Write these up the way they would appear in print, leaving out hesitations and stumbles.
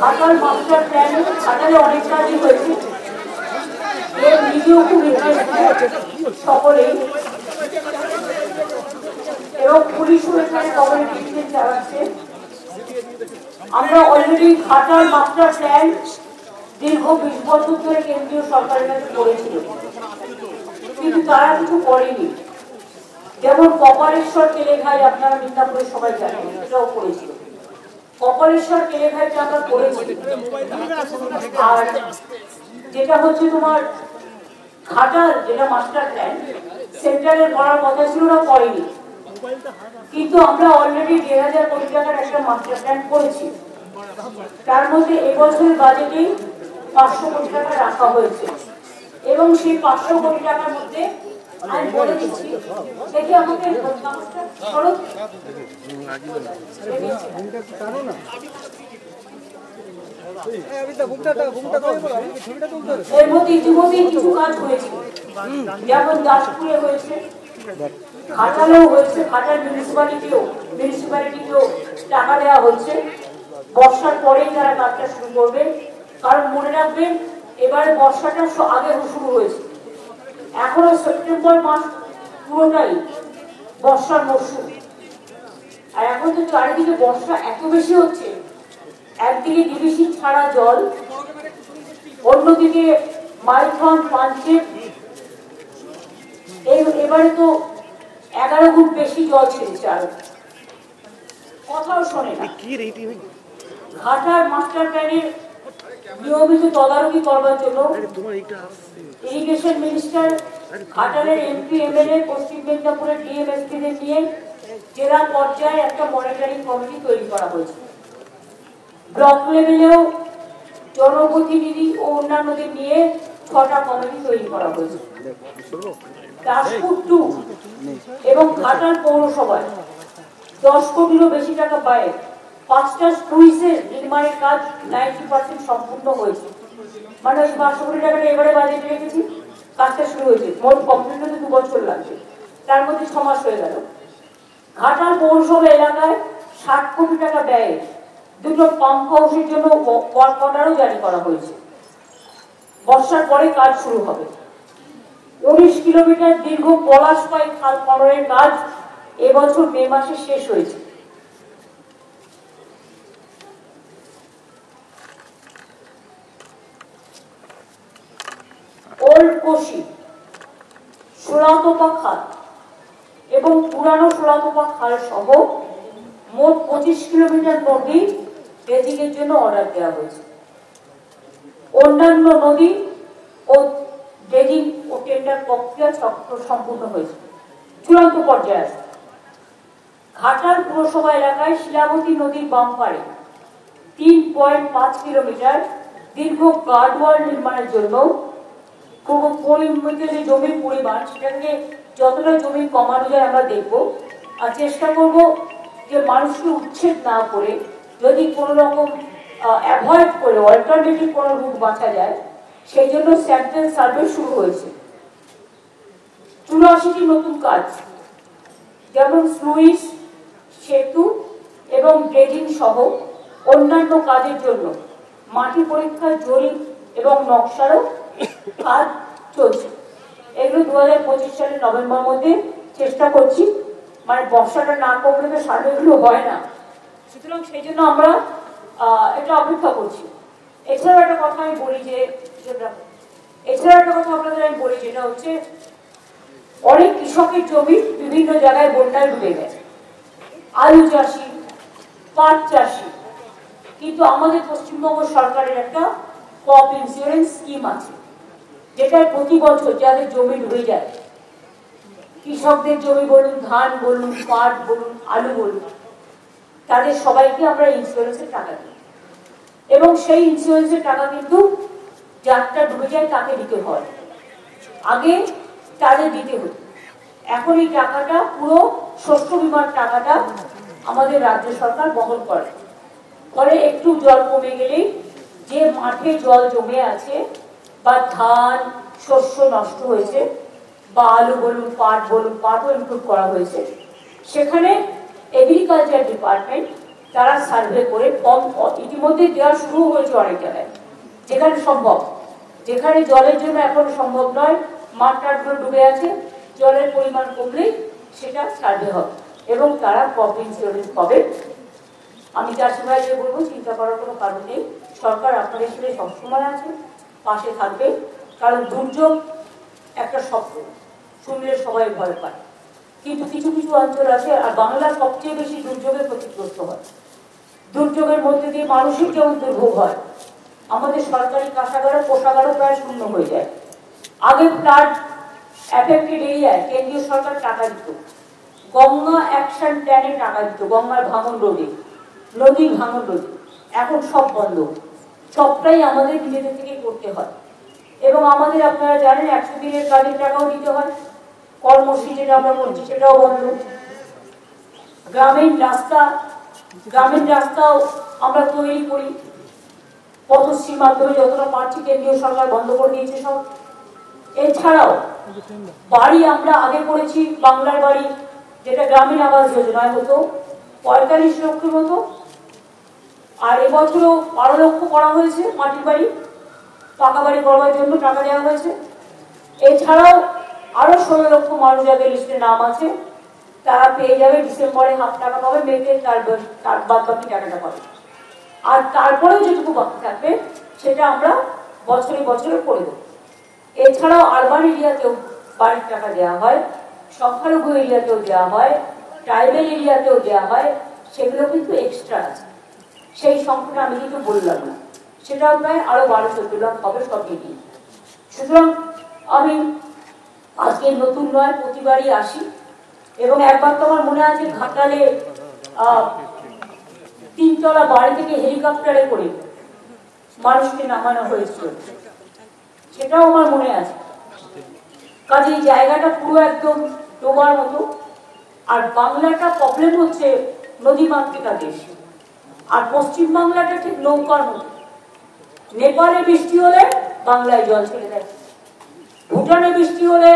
Ghatal master plan ঘাটালে অনেক কাজই হয়েছে, এর ভিডিও খুব সকলেই, এবং পুলিশও এখানে কমিউনিকেশন চালাচ্ছে। আমরা অলরেডি ঘাটাল মাস্টার প্ল্যান দীর্ঘ 20 বছর ধরে কেন্দ্রীয় সরকারের কাছে করেছিল, কিন্তু তারা কিছু করেনি। যেমন কপালেশ্বর কেলেঘাই আপনারা মিদনাপুরে সবাই জানেন, এটাও করেছিল। কপালেশ্বর কেলেঘাইটা আমরা করেছি। আর যেটা হচ্ছে তোমার ঘাটাল, যেটা মাস্টার প্ল্যান সেন্টারের করার কথা ছিল না, করেনি। কিন্তু আমরা অলরেডি 1,000 কোটি টাকার একটা মাস্টার প্ল্যান করেছি। তার মধ্যে এবছরের বাজেটে 500 কোটি টাকা রাখা হয়েছে, এবং সেই 500 কোটি টাকার মধ্যে আমি বলে দিচ্ছি, দেখি আমাকে এর মধ্যে ইতিমধ্যে কিছু কাজ হয়েছে, যেমন দাসপুরে হয়েছে, ঘাটালেও হয়েছে, ঘাটাল মিউনিসিপ্যালিটিকেও টাকা দেওয়া হচ্ছে। বর্ষার পরেই তারা কাজটা শুরু করবে, কারণ মনে রাখবেন এবারে বর্ষাটা আগে শুরু হয়েছে, এখনো সেপ্টেম্বর মাস পুরোটাই বর্ষার মরশুম। আর এখন তো চারিদিকে বর্ষা এত বেশি হচ্ছে, একদিকে ডিবিসি ছাড়া জল, অন্যদিকে মাইথন পাঞ্চের এবারে তো 11 গুণ বেশি জল ছেড়েছে, আর কথাও শোনে না। ঘাটাল মাস্টার প্ল্যানের নিয়মিত তদারকি করবার জন্য ইরিগেশন মিনিস্টার, ঘাটালের এমপি এমএলএ, পশ্চিম মেদিনীপুরের ডিএমএসপিদের নিয়ে জেলা পর্যায়ে একটা মনিটরিং কমিটি তৈরি করা হয়েছে। ব্লক লেভেলেও জনপ্রতিনিধি ও অন্যান্যদের নিয়ে 6টা কমিটি তৈরি করা হয়েছে। দাসপুর 2 এবং ঘাটাল পৌরসভায় 10 কোটিরও বেশি টাকা পায় 5টা স্কুইসের নির্মাণের কাজ 90% সম্পূর্ণ হয়েছে। মানে ওই 500 কোটি টাকাটা এবারে বাজেটে রেখেছি, কাজটা শুরু হয়েছে। মোট কমপ্লিট হতে 2 বছর লাগবে, তার মধ্যে 6 মাস হয়ে গেল। ঘাটাল পৌরসভা এলাকায় 60 কোটি টাকা ব্যয়ে 2টো পাম্প হাউসের জন্য ওয়ার্ক অর্ডারও জারি করা হয়েছে। বর্ষার পরে কাজ শুরু হবে। 19 কিলোমিটার দীর্ঘ পলাশপাই খাল খননের কাজ এবছর মে মাসে শেষ হয়েছে। ওল্ড কোশি, সোলাতোপা খাল এবং পুরানো সোলাতোপা খাল সহ মোট 25 কিলোমিটার নদী ড্রেজিংয়ের জন্য অর্ডার দেওয়া হয়েছে। অন্যান্য নদী ও ড্রেজিং ও টেন্ডার প্রক্রিয়া সম্পূর্ণ হয়েছে, চূড়ান্ত পর্যায়ে আছে। ঘাটাল পুরসভা এলাকায় শিলাবতী নদীর বাম পাড়ে 3.5 কিলোমিটার দীর্ঘ গার্ডওয়াল নির্মাণের জন্য যে জমির পরিমাণ, সেটাকে যতটা জমি কমানো যায় আমরা দেখব, আর চেষ্টা করব যে মানুষকে উচ্ছেদ না করে যদি কোনো রকম অ্যাভয়েড করে অল্টারনেটিভ কোনো রুট বাঁচা যায়, সেই জন্য স্যাম্পল সার্ভে শুরু হয়েছে। 84টি নতুন কাজ, যেমন স্লুইস, সেতু এবং ড্রেজিং সহ অন্যান্য কাজের জন্য মাটি পরীক্ষা, জরিপ এবং নকশারও কাজ চলছে। এগুলো 2025 সালের নভেম্বর মধ্যে চেষ্টা করছি, মানে বর্ষাটা না কমলে তো সার্ভেগুলো হয় না, সুতরাং সেই জন্য আমরা এটা অপেক্ষা করছি। এছাড়াও একটা কথা আমি বলি যে যেটা হচ্ছে অনেক কৃষকের জমি বিভিন্ন জায়গায় বন্যায় ডুবে গেছে, আলু চাষি, পাট চাষি, কিন্তু আমাদের পশ্চিমবঙ্গ সরকারের একটা ক্রপ ইন্স্যুরেন্স স্কিম আছে, যেটা প্রতি বছর যাদের জমি ডুবে যায়, কৃষকদের জমি বলুন, ধান বলুন, পাট বলুন, আলু বলুন, তাদের সবাইকে আমরা ইন্স্যুরেন্সের টাকা দিই, এবং সেই ইন্স্যুরেন্সের টাকা কিন্তু যারটা ডুবে যায় তাকে দিতে হয়। আগে তাদের দিতে হতো, এখন এই টাকাটা পুরো শস্য বীমার টাকাটা আমাদের রাজ্য সরকার বহন করে। ফলে একটু জল কমে গেলেই যে মাঠে জল জমে আছে বা ধান শস্য নষ্ট হয়েছে, বা আলু বলুন, পাটও ইনক্লুড করা হয়েছে। সেখানে এগ্রিকালচার ডিপার্টমেন্ট তারা সার্ভে করে ফর্ম ইতিমধ্যে দেওয়া শুরু হয়েছে অনেক জায়গায়, যেখানে সম্ভব, যেখানে জলের জন্য এখন সম্ভব নয়, মাঠটাগুলো ডুবে আছে, জলের পরিমাণ কমলেই সেটা সার্ভে হবে এবং তারা ক্রপ ইন্স্যুরেন্স পাবে। আমি চাষি ভাইদের বলবো, চিন্তা করার কোনো কারণ নেই, সরকার আপনাদের সাথে সবসময় আছে, পাশে থাকবে। কারণ দুর্যোগ একটা শব্দ শুনলে সবাই ভয় পায়, কিন্তু কিছু কিছু অঞ্চল আছে, আর বাংলা সবচেয়ে বেশি দুর্যোগে ক্ষতিগ্রস্ত হয়। দুর্যোগের মধ্যে দিয়ে মানুষের যেমন দুর্ভোগ হয়, আমাদের সরকারি কোষাগারও প্রায় শূন্য হয়ে যায়। আগে ফ্লাড এফেক্টেড এরিয়ায় কেন্দ্রীয় সরকার টাকা দিত, গঙ্গা অ্যাকশন প্ল্যানে টাকা দিত, গঙ্গার ভাঙন রোধে, নদীর ভাঙন রোধে। এখন সব বন্ধ, সবটাই আমাদের নিজেদের থেকে করতে হয়। এবং আমাদের আপনারা জানেন 100 দিনের কাজের টাকাও দিতে হয়, কর্মশ্রী যেটা আমরা করছি সেটাও বন্ধ। গ্রামীণ রাস্তাও আমরা তৈরি করি, পথশ্রীর মাধ্যমে যতটা পারছি কেন্দ্রীয় সরকার বন্ধ করে দিয়েছে সব। এছাড়াও বাড়ি আমরা আগে করেছি, বাংলার বাড়ি যেটা গ্রামীণ আবাস যোজনায় হতো 45 লক্ষের মতো, আর এবছরও 12 লক্ষ করা হয়েছে মাটির বাড়ি, পাকা বাড়ি করবার জন্য টাকা দেওয়া হয়েছে। এছাড়াও আরো 16 লক্ষ মানুষ যাদের লিস্টে নাম আছে তারা পেয়ে যাবে, ডিসেম্বরে হাফ টাকা পাবে, মেতে তার বাদ বাকি টাকাটা পাবে। আর তারপরেও যেটুকু বাকি থাকবে সেটা আমরা বছরে বছরে করে দেবো। এছাড়াও আরবান এরিয়াতেও বাড়ির টাকা দেওয়া হয়, সংখ্যালঘু এরিয়াতেও দেওয়া হয়, ট্রাইবেল এরিয়াতেও দেওয়া হয়, সেগুলো কিন্তু এক্সট্রা আছে, সেই সংখ্যাটা আমি কিন্তু বললাম না, সেটাও প্রায় আরো 12-14 লাখ হবে সব মিলিয়ে। সুতরাং আমি আজকে নতুন নয়, প্রতিবারই আসি, এবং একবার তো আমার মনে আছে ঘাটালে 3 তলা বাড়ি থেকে হেলিকপ্টারে করে মানুষকে নামানো হয়েছিল, সেটাও আমার মনে আছে। কাজে এই জায়গাটা পুরো একদম ডোবার মতো। আর বাংলাটা প্রবলেম হচ্ছে নদীমাতৃকা দেশ, আর পশ্চিম বাংলাটা ঠিক নৌকার মতো, নেপালে বৃষ্টি হলে বাংলায় জল ছেড়ে দেয়, ভুটানে বৃষ্টি হলে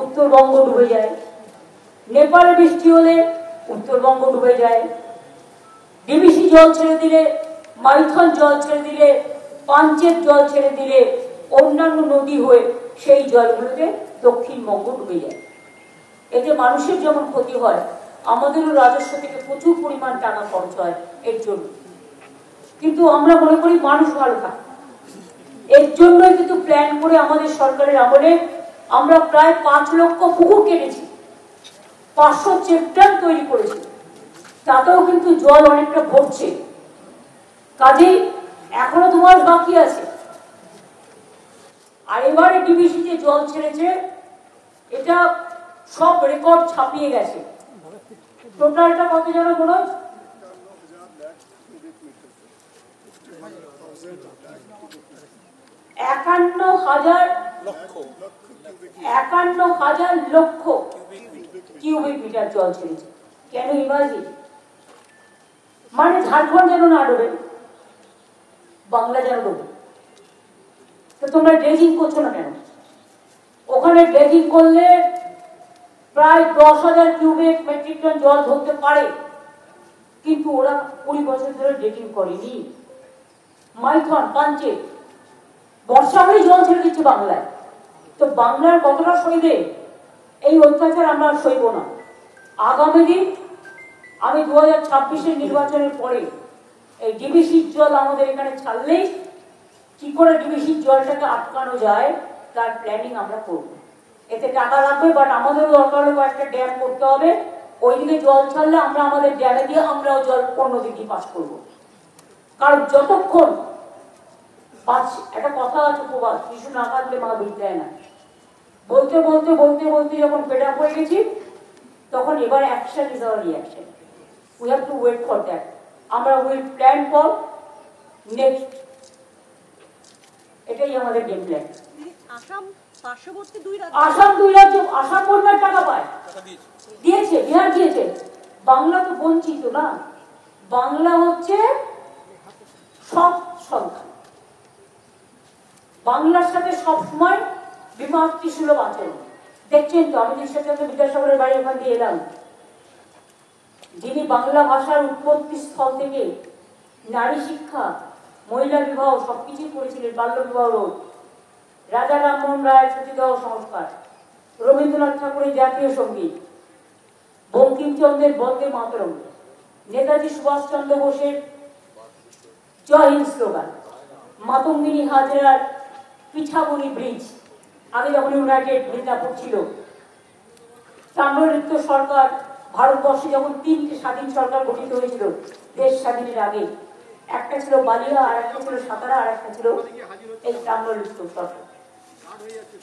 উত্তরবঙ্গ ডুবে যায়, নেপালে বৃষ্টি হলে উত্তরবঙ্গ ডুবে যায়, ডিবিসি জল ছেড়ে দিলে, মাইথন জল ছেড়ে দিলে, পাঞ্চেত জল ছেড়ে দিলে অন্যান্য নদী হয়ে সেই জলগুলোতে দক্ষিণবঙ্গ ডুবে যায়। এতে মানুষের যেমন ক্ষতি হয়, আমাদেরও রাজস্ব থেকে প্রচুর পরিমাণ টাকা খরচ হয় এর জন্য, কিন্তু আমরা মনে করি মানুষ ভালো থাকে। এর জন্যই কিন্তু প্ল্যান করে আমাদের সরকারের আমলে আমরা প্রায় 5 লক্ষ পুকুর কেটেছি, 500 চেকড্যাম তৈরি করেছি, তাতেও কিন্তু জল অনেকটা ভরছে। কাজেই এখনো 2 মাস বাকি আছে। আর এবারে ডিবিসি যে জল ছেড়েছে এটা সব রেকর্ড ছাপিয়ে গেছে। টোটালটা কত যেন মনে হয় 51,000 লক্ষ কিউবিক মিটার জল ছেড়েছে। কেন ইমাজিন, মানে ঝাড়খণ্ড যেন না ডোবে, বাংলা যেন ডোবে। তো তোমরা ড্রেজিং করছো না কেন? ওখানে ড্রেজিং করলে প্রায় 10,000 কিউবিক মেট্রিক টন জল ধরতে পারে, কিন্তু ওরা 20 বছর ধরে ড্রেজিং করেনি। মাইথন, পাঞ্চেত বর্ষা হলেই জল ছেড়ে দিচ্ছে বাংলায়। তো বাংলার কতটা সইবে এই অত্যাচার? আমরা সইব না। আগামী দিন আমি 2026-এর নির্বাচনের পরে এই ডিবিসির জল আমাদের এখানে ছাড়লেই কি করে ডিবিসির জলটাকে আটকানো যায় তার প্ল্যানিং আমরা করব। এতে টাকা লাগবে, বাট আমাদেরও দরকার হলে কয়েকটা ড্যাম করতে হবে। ওইদিকে জল ছাড়লে আমরা আমাদের ড্যামে দিয়ে আমরাও জল অন্য দিকে পাস করবো। কারণ যতক্ষণ একটা কথা আছে, প্রবাদ, কিছু না কাটলে মা দুধ দেয় না। বলতে বলতে বলতে বলতে যখন ফেড আপ হয়ে গেছি, তখন এবার action is our reaction. We have to wait for that. আমরা উইল প্ল্যান ফর নেক্সট, এটাই আমাদের গেম প্ল্যান। আসাম বন্যার টাকা পায়, দিয়েছে, বিহার দিয়েছে, বাংলা তো বঞ্চিত না। বাংলা হচ্ছে সব সন্তান, বাংলার সাথে সবসময় বিমাতৃসুলভ আচরণ, দেখছেন তো, আমি ঈশ্বরচন্দ্র বিদ্যাসাগরের বাড়ি ওখান দিয়ে এলাম, যিনি বাংলা ভাষার উৎপত্তি স্থল থেকে নারী শিক্ষা, মহিলা বিবাহ সবকিছুই করেছিলেন, বাল্য বিবাহ রোধ, রাজা রামমোহন রায়ের সতীদাহ সংস্কার, রবীন্দ্রনাথ ঠাকুরের জাতীয় সঙ্গীত, বঙ্কিমচন্দ্রের বন্দে মাতরম, নেতাজি সুভাষচন্দ্র বোসের জয় হিন্দ স্লোগান, মাতঙ্গিনী হাজরার পিঠাবনি ব্রিজ, আগে যখন ইউনাইটেড মিদনাপুর ছিল, তাম্রলিপ্ত সরকার, ভারতবর্ষে যখন 3টে স্বাধীন সরকার গঠিত হয়েছিল দেশ স্বাধীনের আগে, একটা ছিল বালিয়া, আর একটা ছিল সাতারা, আর একটা ছিল এই তাম্রলিপ্ত সরকার।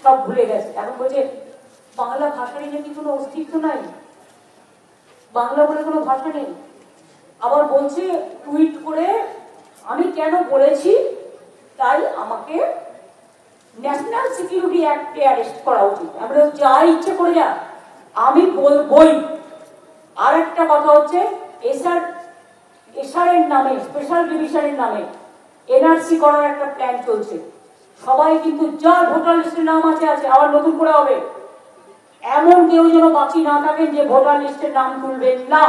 সব ভুলে গেছে। এখন বলছে বাংলা ভাষারই নাকি কোনো অস্তিত্ব নাই, বাংলা বলে কোনো ভাষা নেই। আবার বলছে টুইট করে, আমি কেন বলেছি তাই আমাকে ন্যাশনাল সিকিউরিটি অ্যাক্টে অ্যারেস্ট করা উচিত। আমরা যা ইচ্ছে করে যা, আমি বলবই। আর একটা কথা হচ্ছে এসআর এর নামে, স্পেশাল ডিভিশনের নামে এনআরসি করার একটা প্ল্যান চলছে। সবাই কিন্তু যার ভোটার লিস্টের নাম আছে, আবার নতুন করে হবে। এমন কেউ যেন বাকি না থাকেন যে ভোটার লিস্টের নাম তুলবেন না,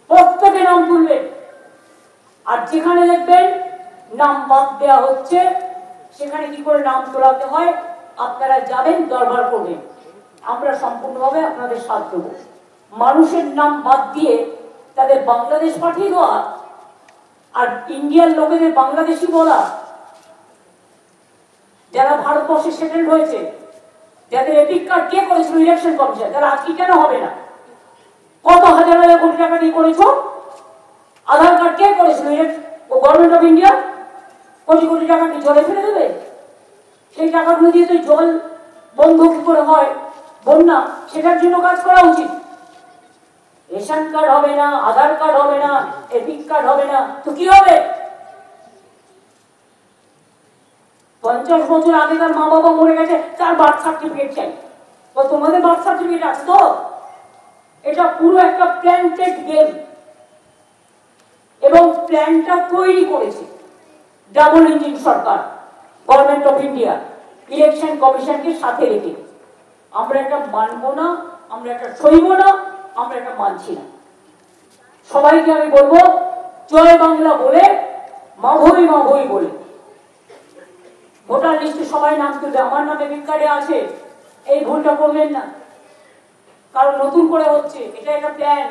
প্রত্যেকে নাম তুলবেন। আর যেখানে দেখবেন নাম বাদ দেওয়া হচ্ছে, সেখানে কি করে নাম তোলাতে হয় আপনারা যাবেন, দরবার করবেন, আমরা সম্পূর্ণভাবে আপনাদের সাথ দেবো। মানুষের নাম বাদ দিয়ে তাদের বাংলাদেশ পাঠিয়ে দেওয়া আর ইন্ডিয়ার লোকেদের বাংলাদেশি বলা, যারা ভারতবর্ষে সেটেল হয়েছে, যাদের এপিক কার্ড কে করেছিল ইলেকশন কমিশন, তারা আজকে কেন হবে না? কত হাজার হাজার কোটি টাকা দিয়ে করেছো? আধার কার্ড কে করেছিল government of India? Crore crore টাকা কি জলে ফেলে দেবে? সেই টাকাগুলো দিয়ে তো জল বন্ধ কি করে হয়, বন্যা, সেটার জন্য কাজ করা উচিত। রেশন কার্ড হবে না, আধার কার্ড হবে না, এপিক কার্ড হবে না, তো কি হবে? 50 বছর আগে তার মা বাবা মরে গেছে, তার বার্থ সার্টিফিকেট চাই। তোমাদের বার্থ সার্টিফিকেট আছে তো? এটা পুরো একটা প্ল্যান্টেড গেম, এবং প্ল্যানটা তৈরি করেছে double engine Sarkar, government of India, election কমিশনকে সাথে রেখে। আমরা এটা মানবো না, আমরা এটা সইব না, আমরা এটা মানছি না। সবাইকে আমি বলবো জয় বাংলা বলে, মাভই মাভই বলে ভোটার লিস্টে সবাই নাম তুলবে। আমার নামে বিজ্ঞানে আছে, এই ভুলটা করবেন না, কারণ নতুন করে হচ্ছে। এটা একটা প্ল্যান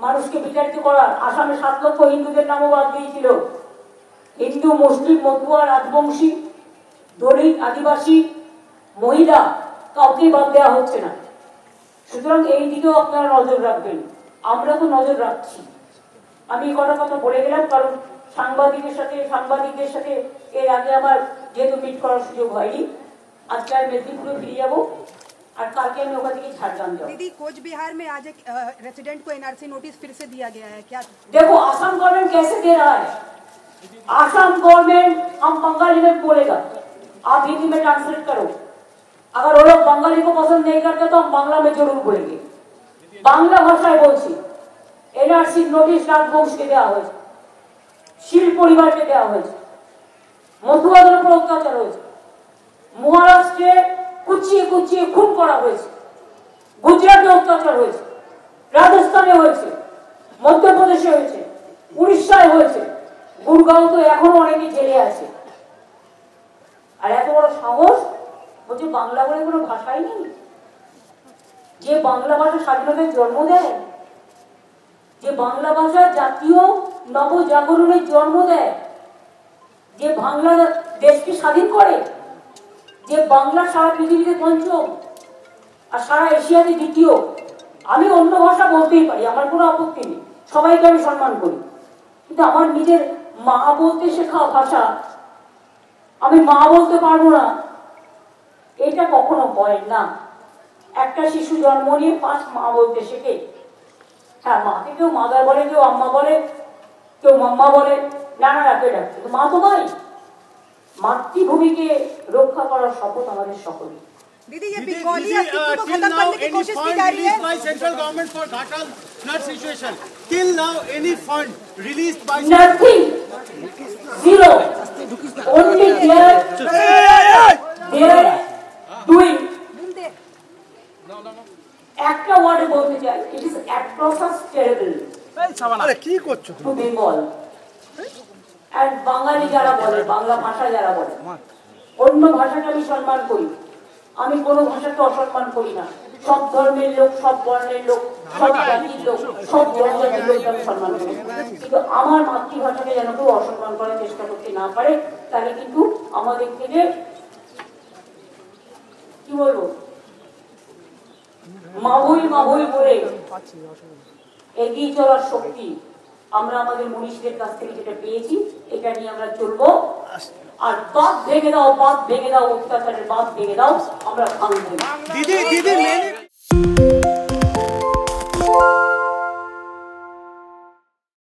মানুষকে বিতাড়িত করার। আসামে 7 লক্ষ হিন্দুদের নামও বাদ দিয়েছিল। হিন্দু, মুসলিম, মতুয়া, রাজবংশী, দলিত, আদিবাসী, মহিলা, কাউকে বাদ দেওয়া হচ্ছে না। সুতরাং এই দিকেও আপনারা নজর রাখবেন, আমরা তো নজর রাখছি। আমি কটা কথা বলে গেলাম, কারণ সাংবাদিকদের সাথে এর আগে আমার যেহেতু মিট করার সুযোগ হয়নি, আজকে আমি মেদিনীপুরে ফিরে যাবো, আর কালকে আমি ওখান থেকে ঝাড়গ্রাম যাবো। दीदी, कोच बिहार में आज एक रेसिडेंट को एनआरसी नोटिस फिर से दिया गया है, क्या? देखो असम गवर्नमेंट कैसे दे रहा है। असम गवर्नमेंट हम बंगाली में बोलेगा, आप हिंदी में ट्रांसलेट करो। अगर वो लोग बंगाली को पसंद नहीं करते तो हम बांग्ला में जरूर बोलेंगे। बांग्ला भाषाয় বলছি, এনআরসি নোটিশ রাজবংশকে দেওয়া হয়েছে, শীল পরিবারকে দেওয়া হয়েছে, মতুয়াদের উপর অত্যাচার হয়েছে, মহারাষ্ট্রে কুচিয়ে কুচিয়ে খুন করা হয়েছে, গুজরাটে অত্যাচার হয়েছে, রাজস্থানে হয়েছে, মধ্যপ্রদেশে হয়েছে, উড়িষ্যায় হয়েছে, গুরগাঁও তো এখনো অনেকে জেলে আছে। আর এত বড় সাহস, বলছে বাংলা বলে কোনো ভাষাই নেই। যে বাংলা ভাষা স্বাধীনতার জন্ম দেয়, যে বাংলা ভাষা জাতীয় নবজাগরণের জন্ম দেয়, যে বাংলা দেশকে স্বাধীন করে, যে বাংলা সারা পৃথিবীতে পঞ্চম আর সারা এশিয়াতে দ্বিতীয়। আমি অন্য ভাষা বলতেই পারি, আমার কোনো আপত্তি নেই, সবাইকে আমি সম্মান করি, কিন্তু আমার নিজের মা বলতে শেখা ভাষা আমি মা বলতে পারবো না, এটা কখনো হয় না। একটা শিশু জন্ম নিয়ে 5 মা বলতে শেখে। হ্যাঁ, মাকে কেউ মাদার বলে, কেউ আম্মা বলে, কেউ মাম্মা বলে, নানা ডাকে ডাকে, মা তো ভাই। মাতৃভূমিকে রক্ষা করার শপথ আমাদের সকলে। दीदी, ये बेंगोली अस्तित्व को खत्म करने की कोशिश की जा रही है। Central government for Ghatal flood situation. Till now, any fund released by nothing, zero. Only they are doing কি করছো টু বেঙ্গল অ্যান্ড বাঙালি যারা বলে, বাংলা ভাষা যারা বলে, অন্য ভাষাকে আমি সম্মান করি, আমি কোনো ভাষাকে অসম্মান করি না। সব ধর্মের লোক, সব বর্ণের লোক, সব জাতির লোক, সব জনজাতির লোককে আমি সম্মান করি, কিন্তু আমার মাতৃভাষাকে যেন কেউ অসম্মান করার চেষ্টা করতে না পারে, তাহলে কিন্তু আমাদের থেকে কি বলবো, মাহুই মাহুই বলে এগিয়ে চলার শক্তি আমরা আমাদের মনীষীদের কাছ থেকে যেটা পেয়েছি, এটা নিয়ে আমরা চলবো। আর বাদ ভেঙে দাও, বাদ ভেঙে দাও, অত্যাচারের বাদ ভেঙে দাও, আমরা ভাঙবো। দিদি